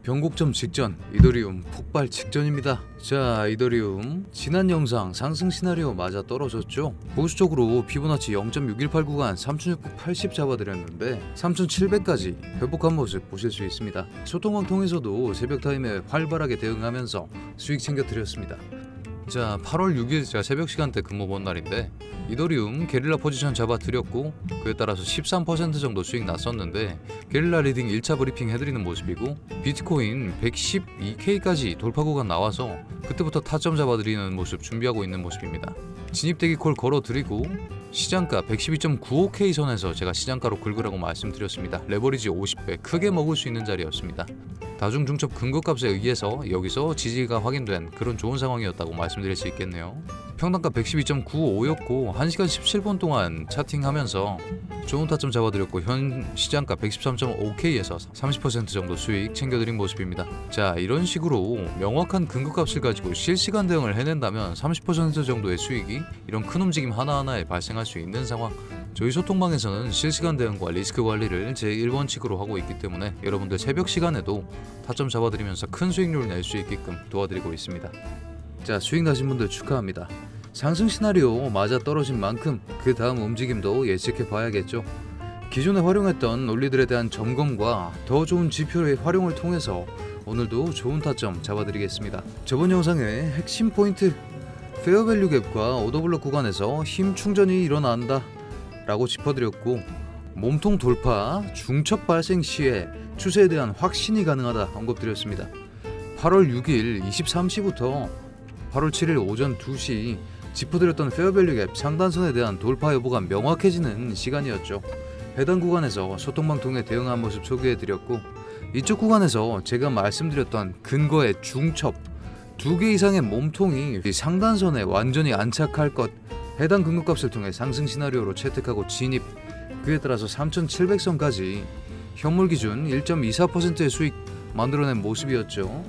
변곡점 직전, 이더리움 폭발 직전입니다. 자, 이더리움 지난 영상 상승 시나리오 맞아 떨어졌죠. 보수적으로 피보나치 0.618 구간 3680 잡아드렸는데 3700까지 회복한 모습 보실 수 있습니다. 소통왕 통해서도 새벽 타임에 활발하게 대응하면서 수익 챙겨드렸습니다. 자, 8월 6일 제가 새벽 시간대 근무 본 날인데 이더리움 게릴라 포지션 잡아드렸고 그에 따라서 13% 정도 수익 났었는데 게릴라 리딩 1차 브리핑 해드리는 모습이고 비트코인 112K까지 돌파 구간 나와서 그때부터 타점 잡아드리는 모습 준비하고 있는 모습입니다. 진입대기 콜 걸어드리고 시장가 112.95K 선에서 제가 시장가로 긁으라고 말씀드렸습니다. 레버리지 50배 크게 먹을 수 있는 자리였습니다. 다중 중첩 근거값에 의해서 여기서 지지가 확인된 그런 좋은 상황이었다고 말씀드릴 수 있겠네요. 평단가 112.95였고 1시간 17분 동안 차팅하면서 좋은 타점 잡아드렸고 현 시장가 113.5K에서 30% 정도 수익 챙겨드린 모습입니다. 자, 이런 식으로 명확한 근거값을 가지고 실시간 대응을 해낸다면 30% 정도의 수익이 이런 큰 움직임 하나하나에 발생할 수 있는 상황. 저희 소통방에서는 실시간 대응과 리스크 관리를 제1원칙으로 하고 있기 때문에 여러분들 새벽 시간에도 타점 잡아드리면서 큰 수익률을 낼 수 있게끔 도와드리고 있습니다. 자, 수익 나신 분들 축하합니다. 상승 시나리오 맞아 떨어진 만큼 그 다음 움직임도 예측해 봐야겠죠. 기존에 활용했던 논리들에 대한 점검과 더 좋은 지표의 활용을 통해서 오늘도 좋은 타점 잡아드리겠습니다. 저번 영상의 핵심 포인트 페어밸류 갭과 오더블럭 구간에서 힘 충전이 일어난다 라고 짚어드렸고 몸통 돌파 중첩 발생 시에 추세에 대한 확신이 가능하다 언급드렸습니다. 8월 6일 23시부터 8월 7일 오전 2시 짚어드렸던 페어밸류 갭 상단선에 대한 돌파 여부가 명확해지는 시간이었죠. 해당 구간에서 소통방 통해 대응한 모습 소개해드렸고 이쪽 구간에서 제가 말씀드렸던 근거의 중첩 2개 이상의 몸통이 상단선에 완전히 안착할 것, 해당 근거값을 통해 상승 시나리오로 채택하고 진입, 그에 따라서 3700선까지 현물 기준 1.24%의 수익 만들어낸 모습이었죠.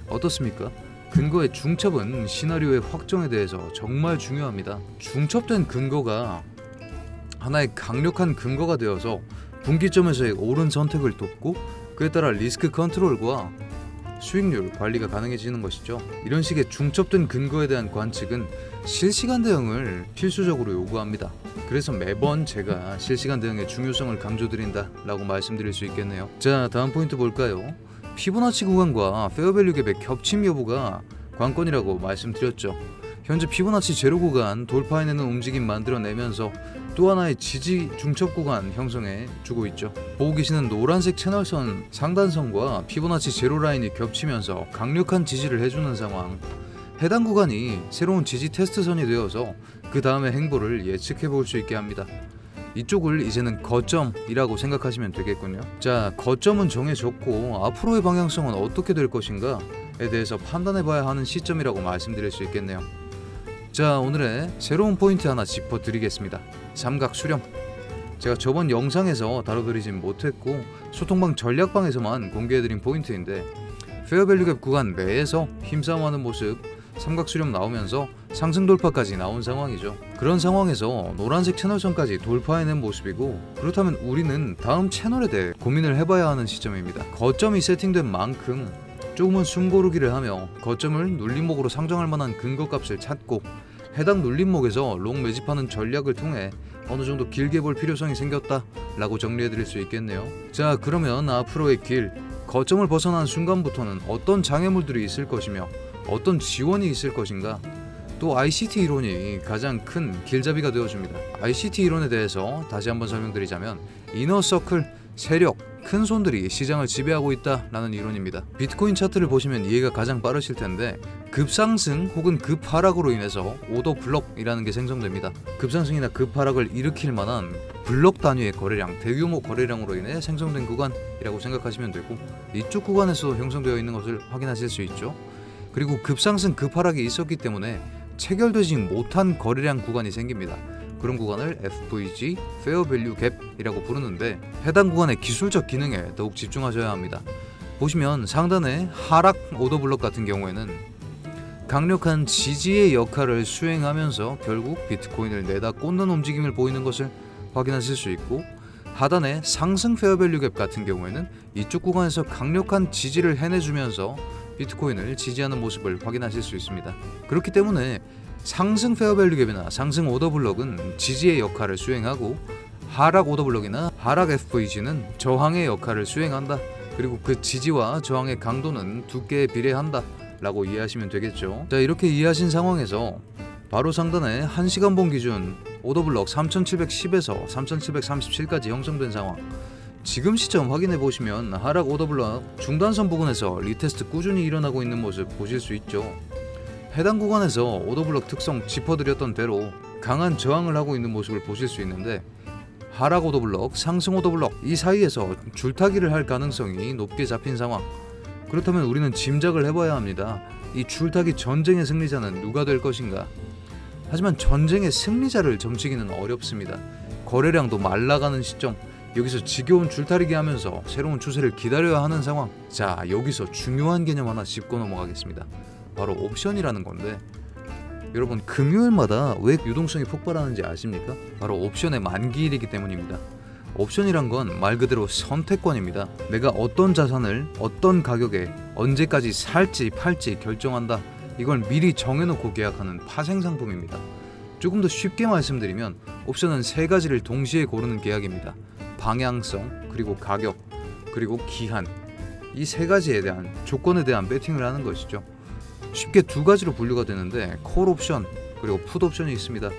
어떻습니까? 근거의 중첩은 시나리오의 확정에 대해서 정말 중요합니다. 중첩된 근거가 하나의 강력한 근거가 되어서 분기점에서의 옳은 선택을 돕고 그에 따라 리스크 컨트롤과 수익률 관리가 가능해지는 것이죠. 이런 식의 중첩된 근거에 대한 관측은 실시간 대응을 필수적으로 요구합니다. 그래서 매번 제가 실시간 대응의 중요성을 강조드린다 라고 말씀드릴 수 있겠네요. 자, 다음 포인트 볼까요? 피보나치 구간과 페어밸류 갭의 겹침 여부가 관건이라고 말씀드렸죠. 현재 피보나치 제로 구간 돌파해내는 움직임 만들어내면서 또 하나의 지지 중첩 구간 형성해 주고 있죠. 보고 계시는 노란색 채널선 상단선과 피보나치 제로 라인이 겹치면서 강력한 지지를 해주는 상황. 해당 구간이 새로운 지지 테스트선이 되어서 그 다음의 행보를 예측해 볼 수 있게 합니다. 이쪽을 이제는 거점이라고 생각하시면 되겠군요. 자, 거점은 정해졌고 앞으로의 방향성은 어떻게 될 것인가에 대해서 판단해 봐야 하는 시점이라고 말씀드릴 수 있겠네요. 자, 오늘의 새로운 포인트 하나 짚어드리겠습니다. 삼각 수렴. 제가 저번 영상에서 다뤄드리진 못했고 소통방 전략방에서만 공개해드린 포인트인데 페어밸류 갭 구간 내에서 힘싸움하는 모습, 삼각 수렴 나오면서 상승 돌파까지 나온 상황이죠. 그런 상황에서 노란색 채널선까지 돌파해낸 모습이고 그렇다면 우리는 다음 채널에 대해 고민을 해봐야 하는 시점입니다. 거점이 세팅된 만큼 조금은 숨고르기를 하며 거점을 눌림목으로 상정할 만한 근거값을 찾고 해당 눌림목에서 롱 매집하는 전략을 통해 어느 정도 길게 볼 필요성이 생겼다 라고 정리해드릴 수 있겠네요. 자, 그러면 앞으로의 길, 거점을 벗어난 순간부터는 어떤 장애물들이 있을 것이며 어떤 지원이 있을 것인가, 또 ICT 이론이 가장 큰 길잡이가 되어줍니다. ICT 이론에 대해서 다시 한번 설명드리자면 이너서클, 세력, 큰 손들이 시장을 지배하고 있다라는 이론입니다. 비트코인 차트를 보시면 이해가 가장 빠르실 텐데 급상승 혹은 급하락으로 인해서 오더 블럭이라는 게 생성됩니다. 급상승이나 급하락을 일으킬 만한 블럭 단위의 거래량, 대규모 거래량으로 인해 생성된 구간이라고 생각하시면 되고 이쪽 구간에서 형성되어 있는 것을 확인하실 수 있죠. 그리고 급상승, 급하락이 있었기 때문에 체결되지 못한 거래량 구간이 생깁니다. 그런 구간을 FVG, Fair Value Gap이라고 부르는데 해당 구간의 기술적 기능에 더욱 집중하셔야 합니다. 보시면 상단의 하락 오더블럭 같은 경우에는 강력한 지지의 역할을 수행하면서 결국 비트코인을 내다 꽂는 움직임을 보이는 것을 확인하실 수 있고 하단의 상승 페어밸류 갭 같은 경우에는 이쪽 구간에서 강력한 지지를 해내주면서 비트코인을 지지하는 모습을 확인하실 수 있습니다. 그렇기 때문에 상승 페어밸류 갭이나 상승 오더블럭은 지지의 역할을 수행하고 하락 오더블럭이나 하락 FVG는 저항의 역할을 수행한다. 그리고 그 지지와 저항의 강도는 두께에 비례한다 라고 이해하시면 되겠죠. 자, 이렇게 이해하신 상황에서 바로 상단에 1시간 본 기준 오더블럭 3710에서 3737까지 형성된 상황, 지금 시점 확인해 보시면 하락 오더블럭 중단선 부근에서 리테스트 꾸준히 일어나고 있는 모습 보실 수 있죠. 해당 구간에서 오더블럭 특성 짚어드렸던 대로 강한 저항을 하고 있는 모습을 보실 수 있는데, 하락 오더블럭, 상승 오더블럭 이 사이에서 줄타기를 할 가능성이 높게 잡힌 상황. 그렇다면 우리는 짐작을 해봐야 합니다. 이 줄타기 전쟁의 승리자는 누가 될 것인가? 하지만 전쟁의 승리자를 점치기는 어렵습니다. 거래량도 말라가는 시점, 여기서 지겨운 줄타리기 하면서 새로운 추세를 기다려야 하는 상황. 자, 여기서 중요한 개념 하나 짚고 넘어가겠습니다. 바로 옵션이라는 건데, 여러분 금요일마다 왜 유동성이 폭발하는지 아십니까? 바로 옵션의 만기일이기 때문입니다. 옵션이란 건 말 그대로 선택권입니다. 내가 어떤 자산을 어떤 가격에 언제까지 살지 팔지 결정한다. 이걸 미리 정해놓고 계약하는 파생상품입니다. 조금 더 쉽게 말씀드리면 옵션은 세 가지를 동시에 고르는 계약입니다. 방향성, 그리고 가격, 그리고 기한. 이 세 가지에 대한 조건에 대한 배팅을 하는 것이죠. 쉽게 두 가지로 분류가 되는데 콜 옵션 그리고 풋 옵션이 있습니다.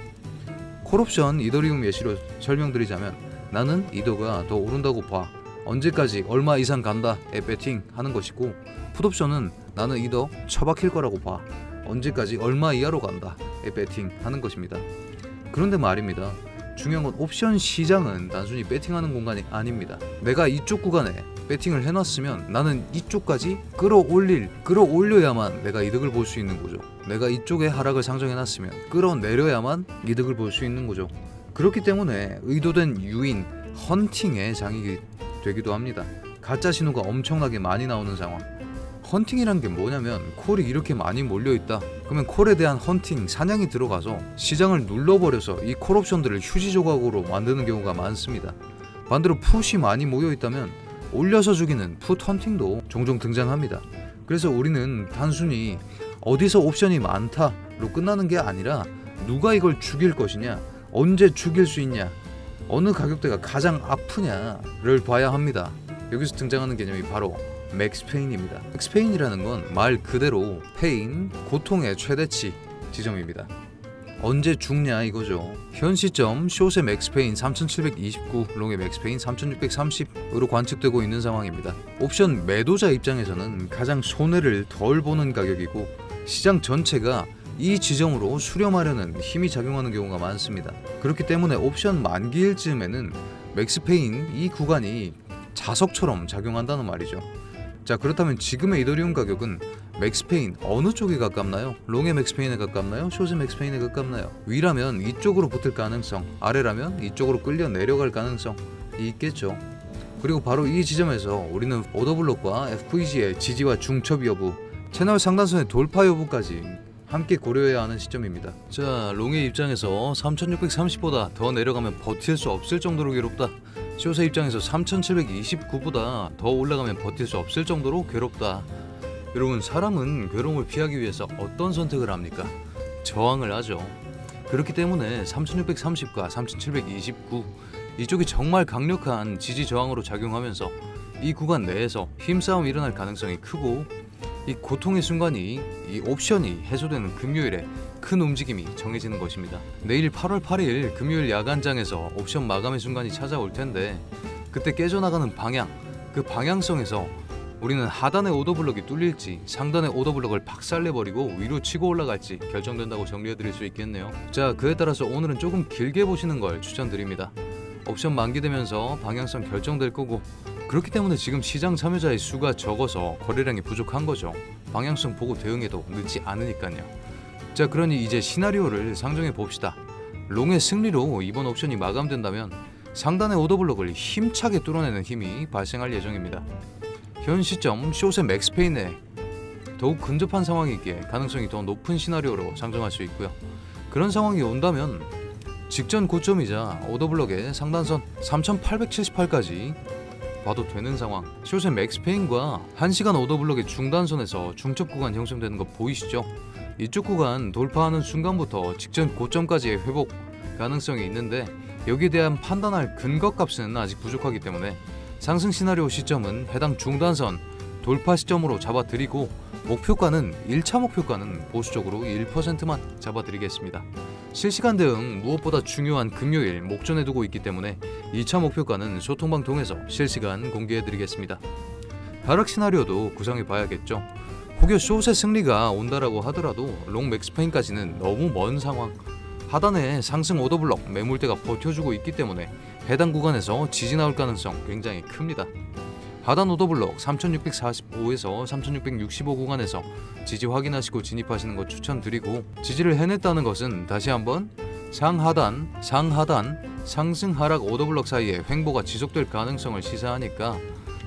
콜 옵션 이더리움 예시로 설명드리자면, 나는 이더가 더 오른다고 봐, 언제까지 얼마 이상 간다에 배팅 하는 것이고, 풋 옵션은 나는 이더 처박힐 거라고 봐, 언제까지 얼마 이하로 간다에 배팅 하는 것입니다. 그런데 말입니다, 중요한 건 옵션 시장은 단순히 배팅하는 공간이 아닙니다. 내가 이쪽 구간에 배팅을 해놨으면 나는 이쪽까지 끌어올려야만 내가 이득을 볼 수 있는 거죠. 내가 이쪽에 하락을 상정해놨으면 끌어내려야만 이득을 볼 수 있는 거죠. 그렇기 때문에 의도된 유인, 헌팅의 장이 되기도 합니다. 가짜 신호가 엄청나게 많이 나오는 상황. 헌팅이란 게 뭐냐면, 콜이 이렇게 많이 몰려있다, 그러면 콜에 대한 헌팅, 사냥이 들어가서 시장을 눌러버려서 이 콜 옵션들을 휴지 조각으로 만드는 경우가 많습니다. 반대로 풋이 많이 모여있다면 올려서 죽이는 풋 헌팅도 종종 등장합니다. 그래서 우리는 단순히 어디서 옵션이 많다로 끝나는 게 아니라 누가 이걸 죽일 것이냐, 언제 죽일 수 있냐, 어느 가격대가 가장 아프냐를 봐야 합니다. 여기서 등장하는 개념이 바로 맥스페인입니다. 맥스페인이라는 건 말 그대로 페인, 고통의 최대치 지점입니다. 언제 죽냐 이거죠. 현 시점 숏의 맥스페인 3729, 롱의 맥스페인 3630으로 관측되고 있는 상황입니다. 옵션 매도자 입장에서는 가장 손해를 덜 보는 가격이고, 시장 전체가 이 지점으로 수렴하려는 힘이 작용하는 경우가 많습니다. 그렇기 때문에 옵션 만기일 즈음에는 맥스페인 이 구간이 자석처럼 작용한다는 말이죠. 자, 그렇다면 지금의 이더리움 가격은 맥스페인 어느 쪽에 가깝나요? 롱의 맥스페인에 가깝나요? 숏의 맥스페인에 가깝나요? 위라면 이쪽으로 붙을 가능성, 아래라면 이쪽으로 끌려 내려갈 가능성이 있겠죠. 그리고 바로 이 지점에서 우리는 오더블록과 FVG의 지지와 중첩 여부, 채널 상단선의 돌파 여부까지 함께 고려해야 하는 시점입니다. 자, 롱의 입장에서 3630보다 더 내려가면 버틸 수 없을 정도로 괴롭다. 숏의 입장에서 3729보다 더 올라가면 버틸 수 없을 정도로 괴롭다. 여러분, 사람은 괴로움을 피하기 위해서 어떤 선택을 합니까? 저항을 하죠. 그렇기 때문에 3630과 3729 이쪽이 정말 강력한 지지 저항으로 작용하면서 이 구간 내에서 힘싸움이 일어날 가능성이 크고, 이 고통의 순간이, 이 옵션이 해소되는 금요일에 큰 움직임이 정해지는 것입니다. 내일 8월 8일 금요일 야간장에서 옵션 마감의 순간이 찾아올 텐데, 그때 깨져나가는 방향, 그 방향성에서 우리는 하단의 오더블럭이 뚫릴지 상단의 오더블럭을 박살내버리고 위로 치고 올라갈지 결정된다고 정리해드릴 수 있겠네요. 자, 그에 따라서 오늘은 조금 길게 보시는 걸 추천드립니다. 옵션 만기되면서 방향성 결정될 거고, 그렇기 때문에 지금 시장 참여자의 수가 적어서 거래량이 부족한 거죠. 방향성 보고 대응해도 늦지 않으니까요. 자, 그러니 이제 시나리오를 상정해 봅시다. 롱의 승리로 이번 옵션이 마감된다면 상단의 오더블럭을 힘차게 뚫어내는 힘이 발생할 예정입니다. 현 시점 숏의 맥스페인에 더욱 근접한 상황이기에 가능성이 더 높은 시나리오로 상정할 수 있고요. 그런 상황이 온다면 직전 고점이자 오더블럭의 상단선 3878까지 봐도 되는 상황. 숏의 맥스페인과 1시간 오더블럭의 중단선에서 중첩 구간 형성되는 거 보이시죠? 이쪽 구간 돌파하는 순간부터 직전 고점까지의 회복 가능성이 있는데 여기에 대한 판단할 근거값은 아직 부족하기 때문에 상승 시나리오 시점은 해당 중단선 돌파 시점으로 잡아드리고 목표가는 1차 목표가는 보수적으로 1%만 잡아드리겠습니다. 실시간 대응 무엇보다 중요한 금요일 목전에 두고 있기 때문에 2차 목표가는 소통방 통해서 실시간 공개해드리겠습니다. 하락 시나리오도 구상해 봐야겠죠. 혹여 숏의 승리가 온다라고 하더라도 롱 맥스페인까지는 너무 먼 상황. 하단에 상승 오더블럭 매물대가 버텨주고 있기 때문에 해당 구간에서 지지 나올 가능성 굉장히 큽니다. 하단 오더블럭 3645에서 3665 구간에서 지지 확인하시고 진입하시는 것 추천드리고, 지지를 해냈다는 것은 다시 한번 상하단, 상승 하락 오더블럭 사이에 횡보가 지속될 가능성을 시사하니까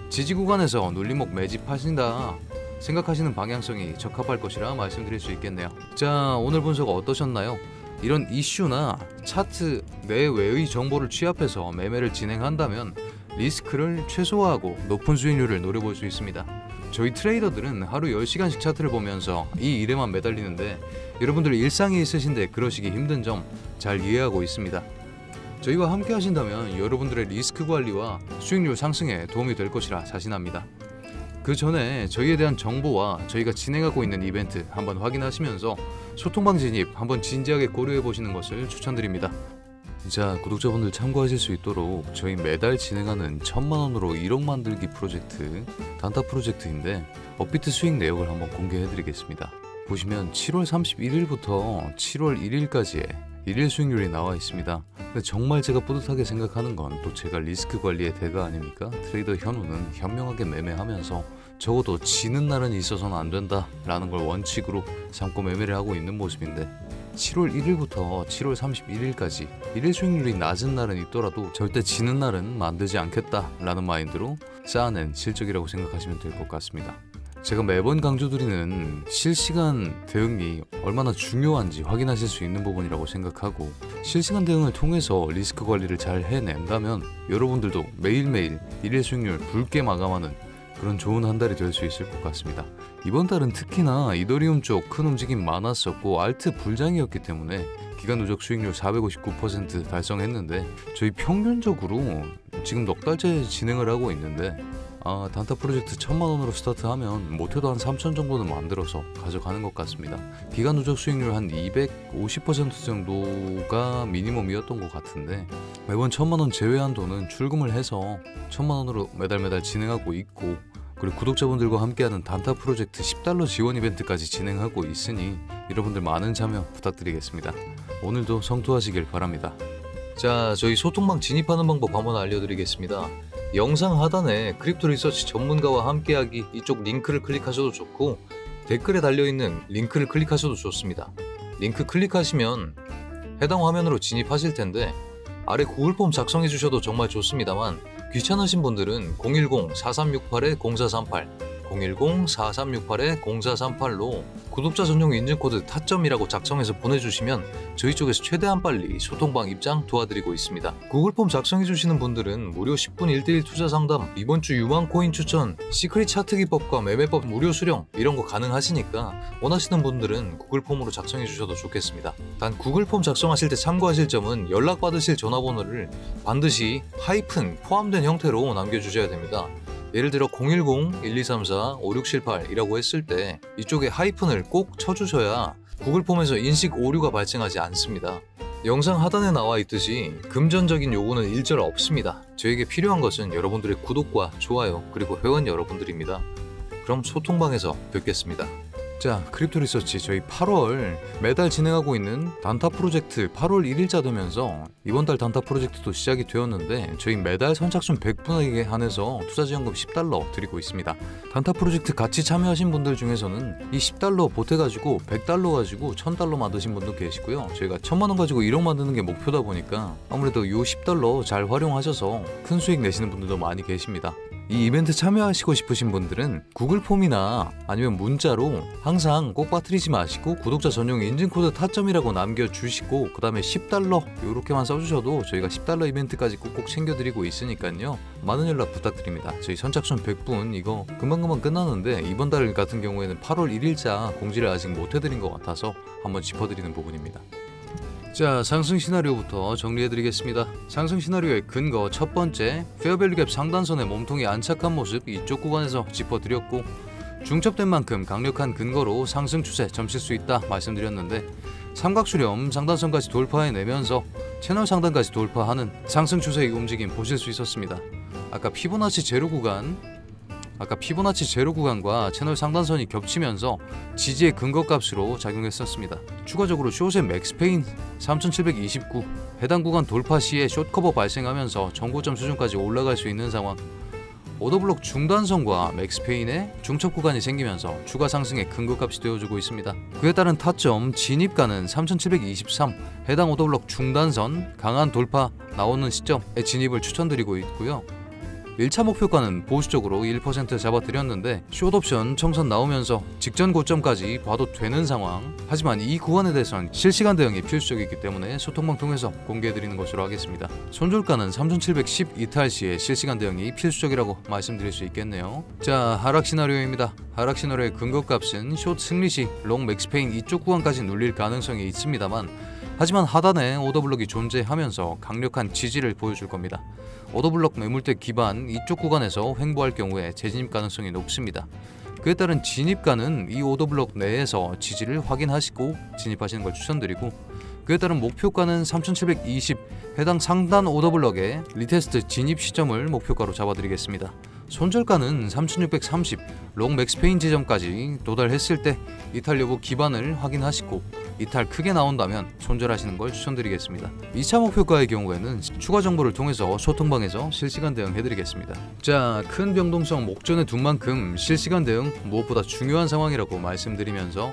지지 구간에서 눌림목 매집하신다 생각하시는 방향성이 적합할 것이라 말씀드릴 수 있겠네요. 자, 오늘 분석 어떠셨나요? 이런 이슈나 차트 내외의 정보를 취합해서 매매를 진행한다면 리스크를 최소화하고 높은 수익률을 노려볼 수 있습니다. 저희 트레이더들은 하루 10시간씩 차트를 보면서 이 일에만 매달리는데 여러분들 일상이 있으신데 그러시기 힘든 점 잘 이해하고 있습니다. 저희와 함께 하신다면 여러분들의 리스크 관리와 수익률 상승에 도움이 될 것이라 자신합니다. 그 전에 저희에 대한 정보와 저희가 진행하고 있는 이벤트 한번 확인하시면서 소통방 진입 한번 진지하게 고려해 보시는 것을 추천드립니다. 자, 구독자분들 참고하실 수 있도록 저희 매달 진행하는 1000만원으로 1억 만들기 프로젝트 단타 프로젝트인데 업비트 수익 내역을 한번 공개해 드리겠습니다. 보시면 7월 31일부터 7월 1일까지의 일일 수익률이 나와 있습니다. 근데 정말 제가 뿌듯하게 생각하는 건 또 제가 리스크 관리의 대가 아닙니까? 트레이더 현우는 현명하게 매매하면서 적어도 지는 날은 있어서는 안 된다 라는 걸 원칙으로 삼고 매매를 하고 있는 모습인데, 7월 1일부터 7월 31일까지 일일 수익률이 낮은 날은 있더라도 절대 지는 날은 만들지 않겠다 라는 마인드로 쌓아낸 실적이라고 생각하시면 될 것 같습니다. 제가 매번 강조드리는 실시간 대응이 얼마나 중요한지 확인하실 수 있는 부분이라고 생각하고, 실시간 대응을 통해서 리스크 관리를 잘 해낸다면 여러분들도 매일매일 일일 수익률 붉게 마감하는 그런 좋은 한 달이 될 수 있을 것 같습니다. 이번 달은 특히나 이더리움 쪽 큰 움직임 많았었고 알트 불장이었기 때문에 기간 누적 수익률 459% 달성했는데, 저희 평균적으로 지금 넉 달째 진행을 하고 있는데 단타 프로젝트 1000만원으로 스타트하면 못해도 한 3000 정도는 만들어서 가져가는 것 같습니다. 기간 누적 수익률 한 250% 정도가 미니멈이었던 것 같은데 매번 1000만원 제외한 돈은 출금을 해서 1000만원으로 매달 진행하고 있고, 그리고 구독자분들과 함께하는 단타 프로젝트 $10 지원 이벤트까지 진행하고 있으니 여러분들 많은 참여 부탁드리겠습니다. 오늘도 성투하시길 바랍니다. 자, 저희 소통방 진입하는 방법 한번 알려드리겠습니다. 영상 하단에 크립토 리서치 전문가와 함께하기 이쪽 링크를 클릭하셔도 좋고, 댓글에 달려있는 링크를 클릭하셔도 좋습니다. 링크 클릭하시면 해당 화면으로 진입하실 텐데 아래 구글 폼 작성해 주셔도 정말 좋습니다만, 귀찮으신 분들은 010-4368-0438 010-4368-0438로 구독자 전용 인증코드 타점이라고 작성해서 보내주시면 저희 쪽에서 최대한 빨리 소통방 입장 도와드리고 있습니다. 구글폼 작성해주시는 분들은 무료 10분 1:1 투자 상담, 이번 주 유망 코인 추천, 시크릿 차트 기법과 매매법 무료 수령 이런 거 가능하시니까 원하시는 분들은 구글폼으로 작성해주셔도 좋겠습니다. 단 구글폼 작성하실 때 참고하실 점은 연락받으실 전화번호를 반드시 하이픈 포함된 형태로 남겨주셔야 됩니다. 예를 들어 010-1234-5678 이라고 했을 때 이쪽에 하이픈을 꼭 쳐주셔야 구글 폼에서 인식 오류가 발생하지 않습니다. 영상 하단에 나와 있듯이 금전적인 요구는 일절 없습니다. 저에게 필요한 것은 여러분들의 구독과 좋아요 그리고 회원 여러분들입니다. 그럼 소통방에서 뵙겠습니다. 자, 크립토 리서치 저희 8월 매달 진행하고 있는 단타 프로젝트 8월 1일자 되면서 이번 달 단타 프로젝트도 시작이 되었는데 저희 매달 선착순 100분에게 한해서 투자지원금 $10 드리고 있습니다. 단타 프로젝트 같이 참여하신 분들 중에서는 이 $10 보태가지고 $100 가지고 $1000 만드신 분도 계시고요. 저희가 1000만원 가지고 1억 만드는 게 목표다 보니까 아무래도 요 $10 잘 활용하셔서 큰 수익 내시는 분들도 많이 계십니다. 이 이벤트 참여하시고 싶으신 분들은 구글 폼이나 아니면 문자로 항상 꼭 빠뜨리지 마시고 구독자 전용 인증코드 타점이라고 남겨주시고 그 다음에 $10 요렇게만 써주셔도 저희가 $10 이벤트까지 꼭꼭 챙겨드리고 있으니까요. 많은 연락 부탁드립니다. 저희 선착순 100분 이거 금방금방 끝나는데 이번 달 같은 경우에는 8월 1일자 공지를 아직 못해드린 것 같아서 한번 짚어드리는 부분입니다. 자, 상승 시나리오부터 정리해드리겠습니다. 상승 시나리오의 근거 첫 번째, 페어밸류 갭 상단선의 몸통이 안착한 모습 이쪽 구간에서 짚어드렸고, 중첩된 만큼 강력한 근거로 상승 추세 점칠 수 있다 말씀드렸는데, 삼각수렴 상단선까지 돌파해내면서 채널 상단까지 돌파하는 상승 추세의 움직임 보실 수 있었습니다. 아까 피보나치 제로 구간과 채널 상단선이 겹치면서 지지의 근거값으로 작용했었습니다. 추가적으로 숏의 맥스페인 3729 해당 구간 돌파 시에 숏커버 발생하면서 정고점 수준까지 올라갈 수 있는 상황, 오더블록 중단선과 맥스페인의 중첩 구간이 생기면서 추가 상승의 근거값이 되어주고 있습니다. 그에 따른 타점 진입가는 3723 해당 오더블록 중단선 강한 돌파 나오는 시점에 진입을 추천드리고 있고요. 1차 목표가는 보수적으로 1% 잡아드렸는데 숏옵션 청선 나오면서 직전 고점까지 봐도 되는 상황, 하지만 이 구간에 대해서는 실시간 대응이 필수적이기 때문에 소통방 통해서 공개해드리는 것으로 하겠습니다. 손절가는 3710 이탈 시에 실시간 대응이 필수적이라고 말씀드릴 수 있겠네요. 자, 하락 시나리오입니다. 하락 시나리오의 근거값은 숏 승리 시 롱 맥스페인 이쪽 구간까지 눌릴 가능성이 있습니다만, 하지만 하단에 오더블록이 존재하면서 강력한 지지를 보여줄 겁니다. 오더블록 매물대 기반 이쪽 구간에서 횡보할 경우에 재진입 가능성이 높습니다. 그에 따른 진입가는 이 오더블록 내에서 지지를 확인하시고 진입하시는 걸 추천드리고, 그에 따른 목표가는 3720 해당 상단 오더블록의 리테스트 진입 시점을 목표가로 잡아드리겠습니다. 손절가는 3630 롱 맥스페인 지점까지 도달했을 때 이탈 여부 기반을 확인하시고 이탈 크게 나온다면 손절하시는 걸 추천드리겠습니다. 2차 목표가의 경우에는 추가 정보를 통해서 소통방에서 실시간 대응해드리겠습니다. 자, 큰 변동성 목전에 둔 만큼 실시간 대응 무엇보다 중요한 상황이라고 말씀드리면서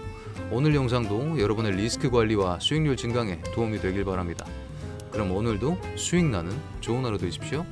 오늘 영상도 여러분의 리스크 관리와 수익률 증강에 도움이 되길 바랍니다. 그럼 오늘도 수익 나는 좋은 하루 되십시오.